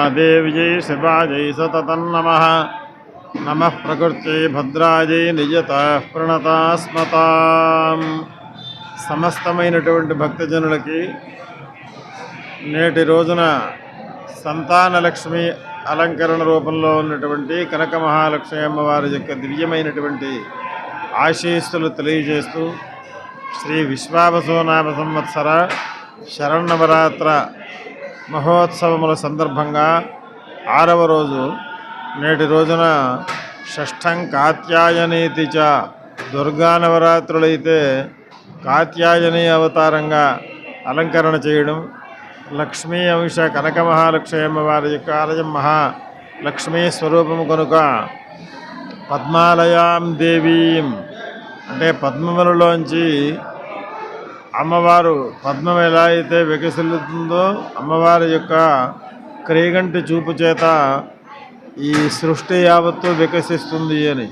महादेव्यै शिवायै सततं नमः प्रकृत्यै भद्रायै निजतः प्रणतास्मताम्। సమస్తమైనటువంటి భక్తజనులకి నేటి రోజున సంతాన లక్ష్మి అలంకరణ రూపంలో ఉన్నటువంటి కనక మహాలక్ష్మి అమ్మవారి యొక్క దివ్యమైనటువంటి ఆశీస్సులు తెలియజేస్తూ శ్రీ విశ్వావసునామ సంవత్సర శరన్నవరాత్ర మహోత్సవముల సందర్భంగా 6వ రోజు నేటి రోజున షష్ఠం కాత్యాయనీతి చ దుర్గా నవరాత్రులైతే కాత్యాయని అవతారంగా అలంకరణ చేయడం, లక్ష్మీ అంశ కనక మహాలక్ష్మి అమ్మవారి యొక్క ఆలయం మహాలక్ష్మీ స్వరూపము కనుక పద్మాలయాం దేవీం అంటే పద్మములలోంచి అమ్మవారు పద్మం ఎలా అయితే వికసిల్లుతుందో అమ్మవారి యొక్క క్రీగంటి చూపు చేత ఈ సృష్టి యావత్తు వికసిస్తుంది అని.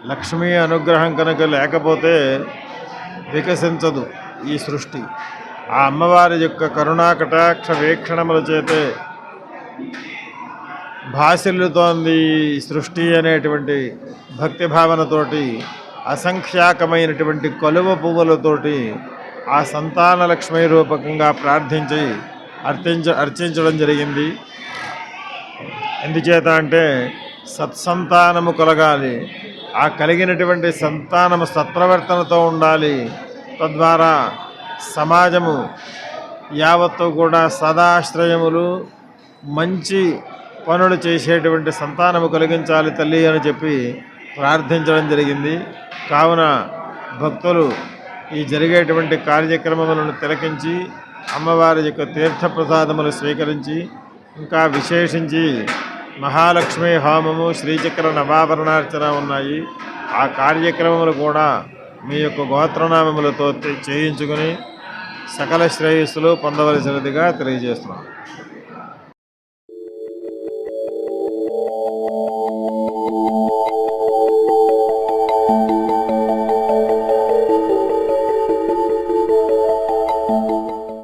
లక్ష్మీ అనుగ్రహం కనుక లేకపోతే వికసించదు ఈ సృష్టి. ఆ అమ్మవారి యొక్క కరుణా కటాక్ష వీక్షణముల చేతే భాసిల్లుతోంది ఈ సృష్టి అనేటువంటి భక్తి భావనతోటి అసంఖ్యాకమైనటువంటి కలువ పువ్వులతోటి ఆ సంతాన లక్ష్మీ రూపకంగా ప్రార్థించి అర్చించడం జరిగింది. ఎందుచేత అంటే సత్సంతానము కలగాలి, ఆ కలిగినటువంటి సంతానము సత్ప్రవర్తనతో ఉండాలి. తద్వారా సమాజము యావత్తు కూడా సదాశ్రయములు మంచి పనులు చేసేటువంటి సంతానము కలిగించాలి తల్లి అని చెప్పి ప్రార్థించడం జరిగింది. కావున భక్తులు ఈ జరిగేటువంటి కార్యక్రమములను తిలకించి అమ్మవారి యొక్క తీర్థప్రసాదములు స్వీకరించి ఇంకా విశేషించి మహాలక్ష్మి హోమము శ్రీచక్ర నవాభరణార్చన ఉన్నాయి. ఆ కార్యక్రమములు కూడా మీ యొక్క గోత్రనామములతో చేయించుకుని సకల శ్రేయస్సులు పొందవలసినదిగా తెలియజేస్తున్నాం.